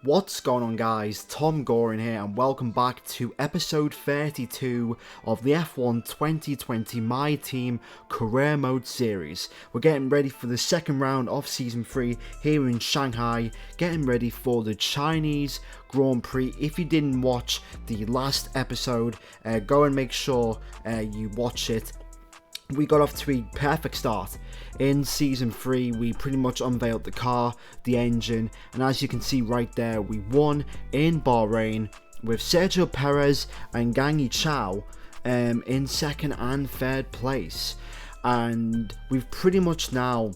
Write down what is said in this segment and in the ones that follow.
What's going on, guys? TomGorian here, and welcome back to episode 32 of the F1 2020 My Team Career Mode series. We're getting ready for the second round of Season 3 here in Shanghai, getting ready for the Chinese Grand Prix. If you didn't watch the last episode, go and make sure you watch it. We got off to a perfect start. In Season 3, we pretty much unveiled the car, the engine, and as you can see right there, we won in Bahrain with Sergio Perez and Gang Yichao in second and third place. And we've pretty much now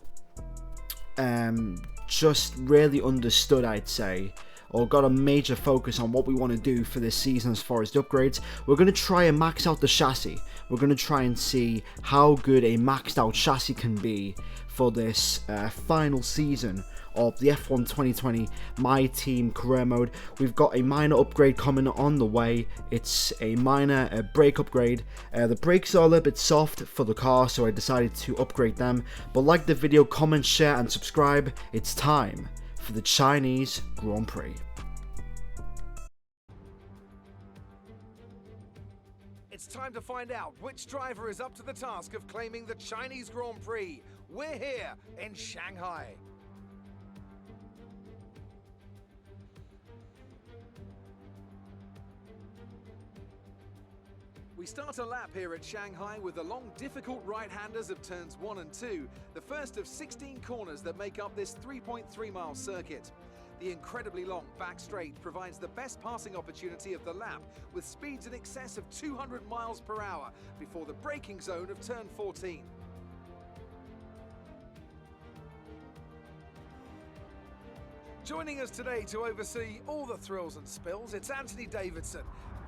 just really understood, I'd say, or got a major focus on what we want to do for this season as far as the upgrades. We're going to try and max out the chassis. We're going to try and see how good a maxed out chassis can be for this final season of the F1 2020 My Team Career Mode. We've got a minor upgrade coming on the way. It's a minor brake upgrade. The brakes are a little bit soft for the car, so I decided to upgrade them. But like the video, comment, share and subscribe. It's time for the Chinese Grand Prix. It's time to find out which driver is up to the task of claiming the Chinese Grand Prix. We're here in Shanghai. We start a lap here at Shanghai with the long, difficult right-handers of turns 1 and 2, the first of 16 corners that make up this 3.3-mile circuit. The incredibly long back straight provides the best passing opportunity of the lap, with speeds in excess of 200 miles per hour before the braking zone of turn 14. Joining us today to oversee all the thrills and spills, it's Anthony Davidson.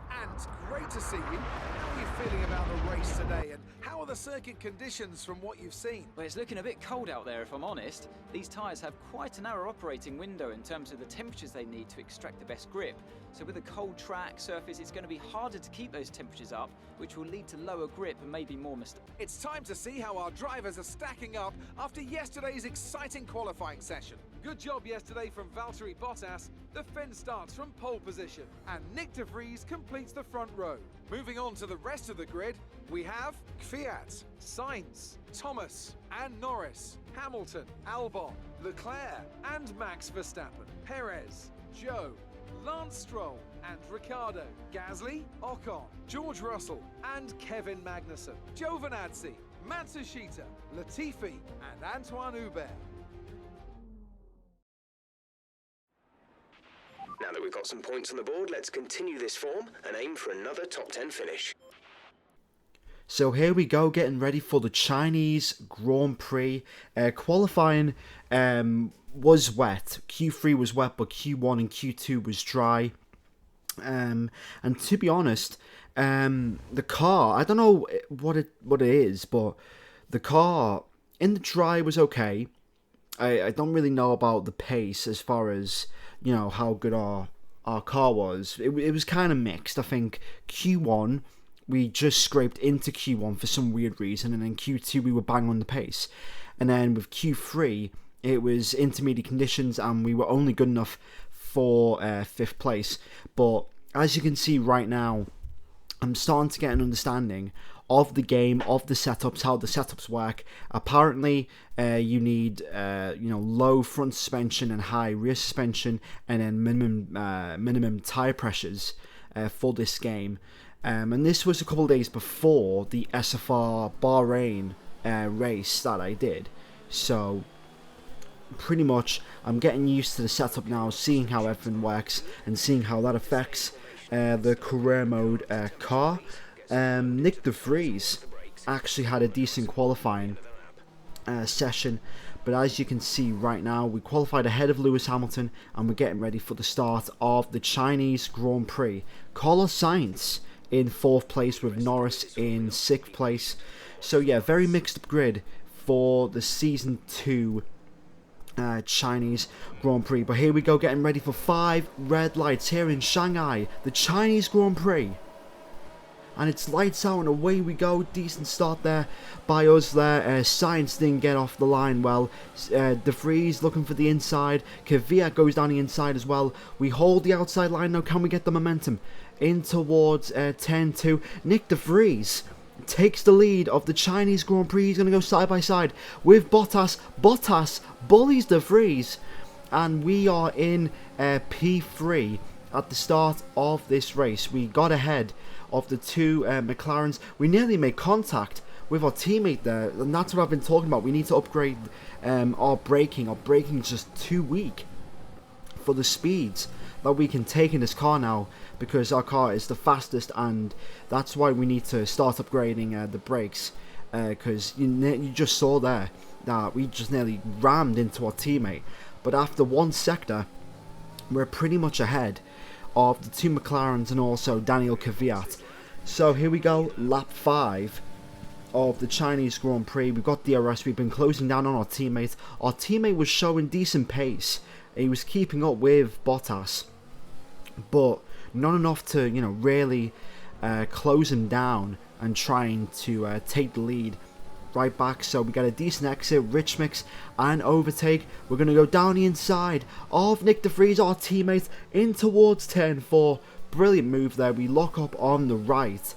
And great to see you. How are you feeling about the race today, and how are the circuit conditions from what you've seen? Well, it's looking a bit cold out there, if I'm honest. These tyres have quite a narrow operating window in terms of the temperatures they need to extract the best grip. So with a cold track surface, it's going to be harder to keep those temperatures up, which will lead to lower grip and maybe more mistakes. It's time to see how our drivers are stacking up after yesterday's exciting qualifying session. Good job yesterday from Valtteri Bottas. The Finn starts from pole position, and Nick de Vries completes the front row. Moving on to the rest of the grid, we have Kvyat, Sainz, Thomas and Norris, Hamilton, Albon, Leclerc and Max Verstappen, Perez, Joe, Lance Stroll and Ricciardo, Gasly, Ocon, George Russell and Kevin Magnussen, Giovinazzi, Matsushita, Latifi and Antoine Hubert. Now that we've got some points on the board, let's continue this form and aim for another top 10 finish. So here we go, getting ready for the Chinese Grand Prix. Qualifying was wet. Q3 was wet, but Q1 and Q2 was dry. And to be honest, the car, I don't know what it is, but the car in the dry was okay. I don't really know about the pace as far as, you know, how good our car was. It was kind of mixed. I think Q1, we just scraped into Q1 for some weird reason, and then Q2 we were bang on the pace. And then with Q3, it was intermediate conditions, and we were only good enough for 5th place. But as you can see right now, I'm starting to get an understanding of the game, of the setups, how the setups work. Apparently, you need low front suspension and high rear suspension, and then minimum tire pressures for this game. And this was a couple of days before the SFR Bahrain race that I did. So pretty much, I'm getting used to the setup now, seeing how everything works and seeing how that affects the career mode car. Nick de Vries actually had a decent qualifying session, but as you can see right now, we qualified ahead of Lewis Hamilton, and we're getting ready for the start of the Chinese Grand Prix. Carlos Sainz in 4th place with Norris in 6th place. So yeah, very mixed up grid for the Season 2 Chinese Grand Prix. But here we go, getting ready for 5 red lights here in Shanghai, the Chinese Grand Prix. and it's lights out and away we go. Decent start there by us there. Science didn't get off the line well. De Vries looking for the inside. Kvyat goes down the inside as well. We hold the outside line now. Can we get the momentum in towards 10-2? Nick De Vries takes the lead of the Chinese Grand Prix. He's going to go side by side with Bottas. Bottas bullies De Vries, and we are in P3 at the start of this race. We got ahead of the two McLarens. We nearly made contact with our teammate there, and that's what I've been talking about. We need to upgrade our braking. Our braking is just too weak for the speeds that we can take in this car now, because our car is the fastest, and that's why we need to start upgrading the brakes, because you just saw there that we just nearly rammed into our teammate. But after one sector, we're pretty much ahead of the two McLarens and also Daniel Kvyat. So here we go, lap 5 of the Chinese Grand Prix. We've got DRS. We've been closing down on our teammate. Our teammate was showing decent pace. He was keeping up with Bottas, but not enough to, you know, really close him down and trying to take the lead right back. So we got a decent exit, rich mix and overtake. We're going to go down the inside of Nick De Vries, our teammate, in towards turn 4. Brilliant move there. We lock up on the right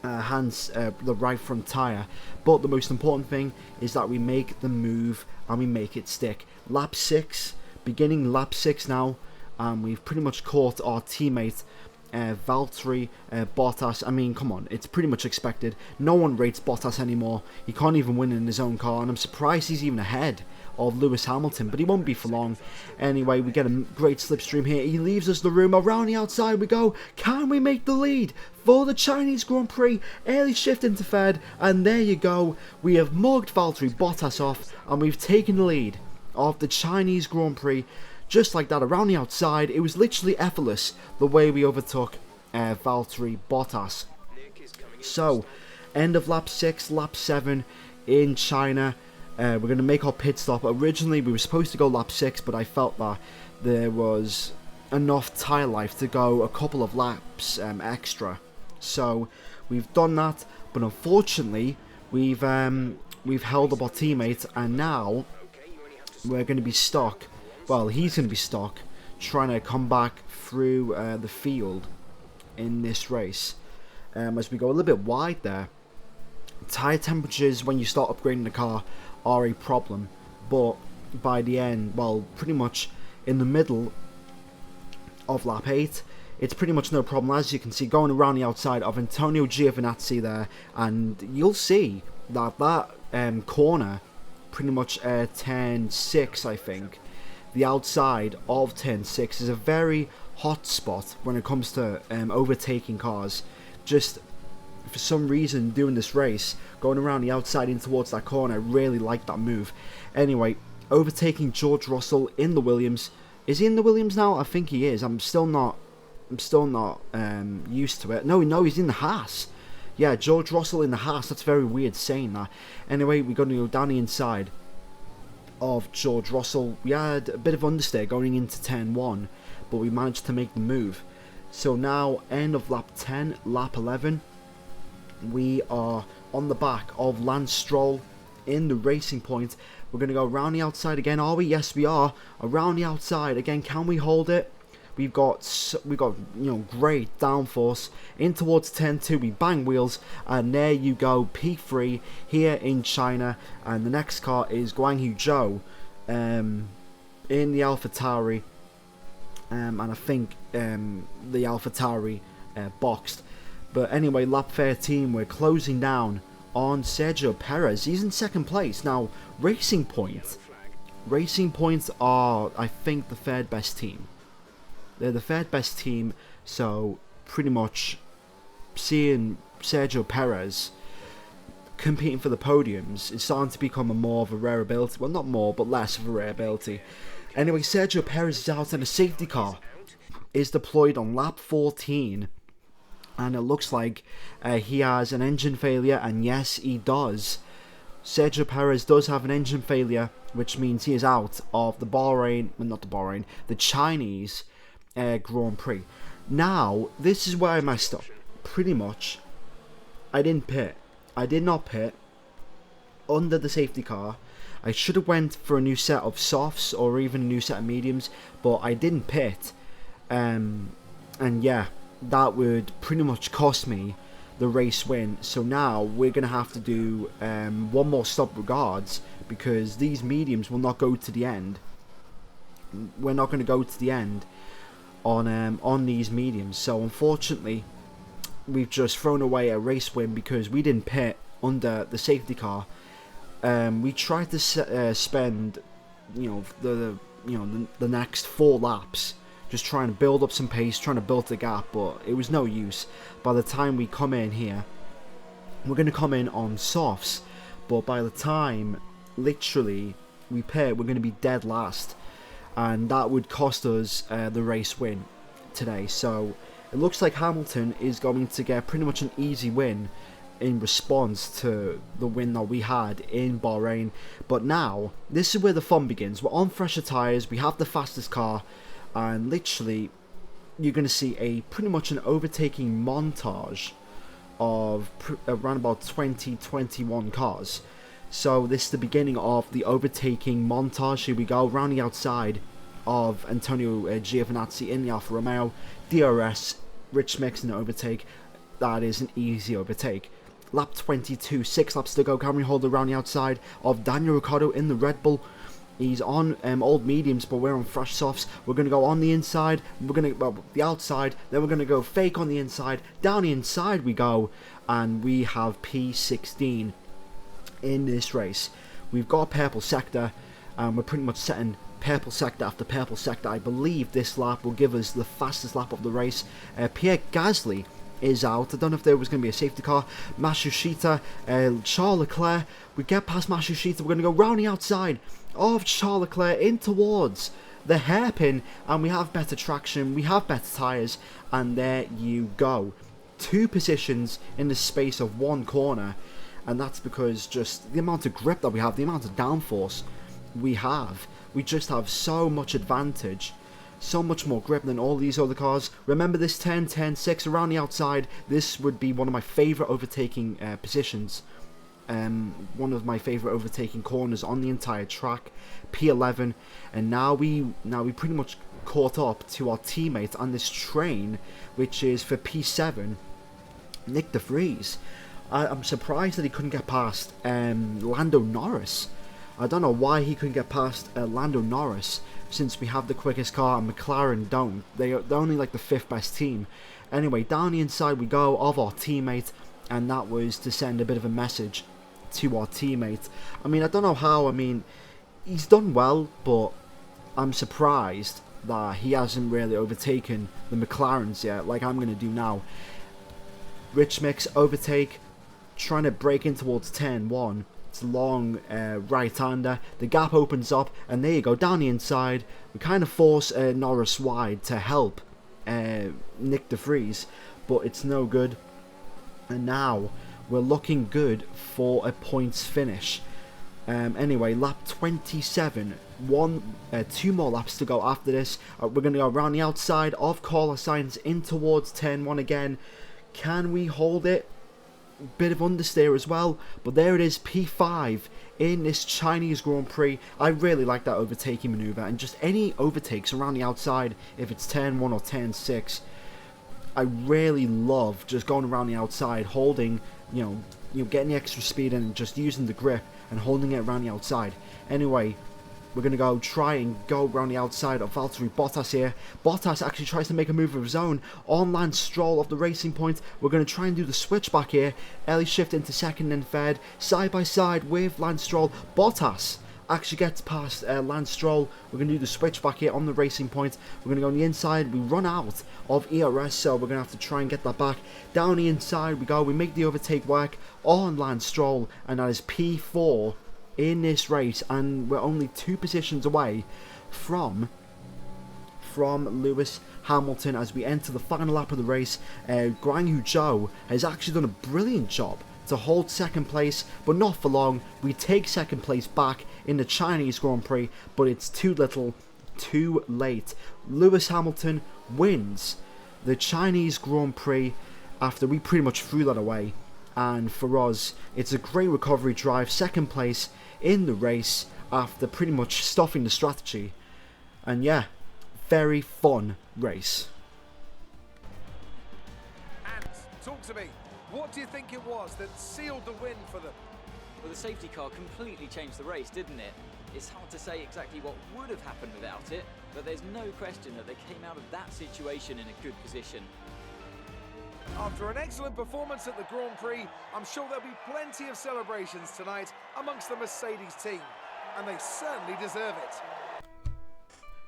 the right front tyre, but the most important thing is that we make the move and we make it stick. Lap 6, beginning lap 6 now, and we've pretty much caught our teammate Valtteri Bottas. I mean, come on, it's pretty much expected. No one rates Bottas anymore. He can't even win in his own car, and I'm surprised he's even ahead of Lewis Hamilton, but he won't be for long. Anyway, we get a great slipstream here. He leaves us the room. Around the outside we go. Can we make the lead for the Chinese Grand Prix? Early shift into third, and there you go. We have mugged Valtteri Bottas off, and we've taken the lead of the Chinese Grand Prix. Just like that, around the outside. It was literally effortless the way we overtook Valtteri Bottas. So, end of lap 6, lap 7 in China. We're going to make our pit stop. Originally, we were supposed to go lap 6, but I felt that there was enough tyre life to go a couple of laps extra. So, we've done that, but unfortunately, we've held up our teammate, and now we're going to be stuck. Well, he's going to be stuck trying to come back through the field in this race. As we go a little bit wide there, tyre temperatures when you start upgrading the car are a problem, but by the end, well, pretty much in the middle of lap 8, it's pretty much no problem. As you can see, going around the outside of Antonio Giovinazzi there, and you'll see that corner, pretty much turn 6, I think. The outside of turn 6 is a very hot spot when it comes to overtaking cars. Just for some reason doing this race, going around the outside in towards that corner, I really like that move. Anyway, overtaking George Russell in the Williams. Is he in the Williams now? I think he is. I'm still not used to it. No, he's in the Haas. Yeah, George Russell in the Haas. That's very weird saying that. Anyway, we're going to go down the inside of George Russell. We had a bit of understeer going into turn 1, but we managed to make the move. So now, end of lap 10, lap 11, we are on the back of Lance Stroll in the racing point. We're going to go around the outside again, are we? Yes, we are. Around the outside again. Can we hold it? We've got great downforce in towards turn 2. We bang wheels, and there you go, P3 here in China. And the next car is Guangyu Zhou in the AlphaTauri, and I think the AlphaTauri boxed. But anyway, lap 13, we're closing down on Sergio Perez. He's in second place now. Racing Point are, I think, the third best team. They're the third best team, so pretty much seeing Sergio Perez competing for the podiums is starting to become more of a rare ability. Well, not more, but less of a rare ability. Anyway, Sergio Perez is out, and a safety car is deployed on lap 14. And it looks like he has an engine failure, and yes, he does. Sergio Perez does have an engine failure, which means he is out of the Chinese Grand Prix. Now, this is where I messed up. pretty much, I didn't pit. I did not pit under the safety car. I should have went for a new set of softs or even a new set of mediums, but I didn't pit. And yeah, that would pretty much cost me the race win. So now we're going to have to do one more stop regards, because these mediums will not go to the end. We're not going to go to the end on these mediums. So unfortunately, we've just thrown away a race win because we didn't pit under the safety car. We tried to spend, the next 4 laps just trying to build up some pace, trying to build the gap, but it was no use. By the time we come in here, we're going to come in on softs, but by the time literally we pit, we're going to be dead last, and that would cost us the race win today. So it looks like Hamilton is going to get pretty much an easy win in response to the win that we had in Bahrain. But now, this is where the fun begins. We're on fresher tyres, we have the fastest car, and literally you're going to see pretty much an overtaking montage of around about 20-21 cars. So this is the beginning of the overtaking montage. Here we go, round the outside of Antonio Giovinazzi in the Alfa Romeo. DRS, Rich Mix in the overtake. That is an easy overtake. Lap 22, 6 laps to go. Can we hold around the outside of Daniel Ricciardo in the Red Bull? He's on old mediums, but we're on fresh softs. We're going to go on the inside, we're going to the outside, then we're going to go fake on the inside. Down the inside we go, and we have P16 in this race. We've got a purple sector, and we're pretty much setting purple sector after purple sector. I believe this lap will give us the fastest lap of the race. Pierre Gasly is out. I don't know if there was going to be a safety car. Matsushita, Charles Leclerc. We get past Matsushita. We're going to go round the outside of Charles Leclerc in towards the hairpin, and we have better traction, we have better tyres, and there you go. 2 positions in the space of 1 corner, and that's because just the amount of grip that we have, the amount of downforce we have. We just have so much advantage, so much more grip than all these other cars. Remember this 10, 10, 6 around the outside. This would be one of my favourite overtaking positions. One of my favourite overtaking corners on the entire track. P11, and now we pretty much caught up to our teammate on this train, which is for P7, Nick de Vries. I'm surprised that he couldn't get past Lando Norris. I don't know why he couldn't get past Lando Norris, since we have the quickest car and McLaren don't. They're only like the 5th best team. Anyway, down the inside we go of our teammate, and that was to send a bit of a message to our teammate. I mean, I don't know how. I mean, he's done well, but I'm surprised that he hasn't really overtaken the McLarens yet, like I'm going to do now. Rich Mix overtake, trying to break in towards 10-1. It's a long right-hander. The gap opens up, and there you go, down the inside. We kind of force Norris wide to help Nick de Vries, but it's no good. And now we're looking good for a points finish. Anyway, lap 27, 2 more laps to go after this. We're going to go around the outside of Carlos Sainz in towards 10-1 again. Can we hold it? Bit of understeer as well, but there it is, P5 in this Chinese Grand Prix. I really like that overtaking maneuver, and just any overtakes around the outside, if it's 10-1 or 10-6. I really love just going around the outside, holding, getting the extra speed and just using the grip and holding it around the outside. Anyway, we're going to try and go around the outside of Valtteri Bottas here. Bottas actually tries to make a move of his own on Lance Stroll off the racing point. We're going to try and do the switch back here. Early shift into second and third, side by side with Lance Stroll. Bottas actually gets past Lance Stroll. We're going to do the switch back here on the racing point. We're going to go on the inside. We run out of ERS, so we're going to have to try and get that back. Down the inside we go. We make the overtake work on Lance Stroll, and that is P4 in this race, and we're only 2 positions away from Lewis Hamilton as we enter the final lap of the race. Guan Yu Zhou has actually done a brilliant job to hold second place, but not for long. We take second place back in the Chinese Grand Prix, but it's too little, too late. Lewis Hamilton wins the Chinese Grand Prix, after we pretty much threw that away. And for us, it's a great recovery drive, second place in the race after pretty much stuffing the strategy. And yeah, very fun race. And talk to me, what do you think it was that sealed the win for them? Well, the safety car completely changed the race, didn't it? It's hard to say exactly what would have happened without it, but there's no question that they came out of that situation in a good position. After an excellent performance at the Grand Prix, I'm sure there'll be plenty of celebrations tonight amongst the Mercedes team, and they certainly deserve it.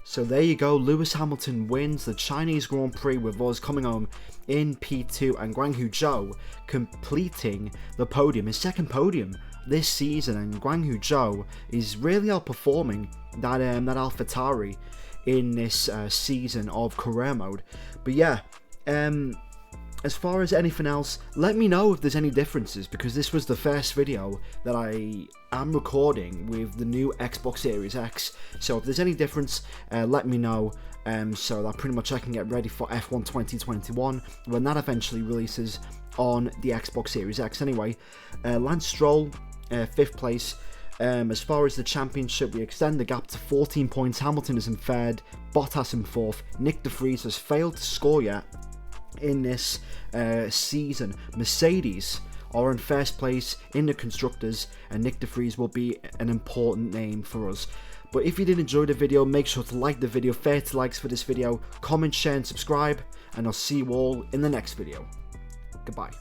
So there you go, Lewis Hamilton wins the Chinese Grand Prix with us coming home in P2 and Guangyu Zhou completing the podium, his second podium this season, and Guangyu Zhou is really outperforming that AlphaTauri in this season of career mode. But yeah, as far as anything else, let me know if there's any differences, because this was the first video that I am recording with the new Xbox Series X. So if there's any difference, let me know, so that pretty much I can get ready for F1 2021 when that eventually releases on the Xbox Series X. Anyway, Lance Stroll, 5th place. As far as the championship, we extend the gap to 14 points. Hamilton is in 3rd, Bottas in 4th. Nick de Vries has failed to score yet in this season. Mercedes are in 1st place in the constructors, and Nick de Vries will be an important name for us. But if you did enjoy the video, make sure to like the video, 30 likes for this video, comment, share and subscribe, and I'll see you all in the next video. Goodbye.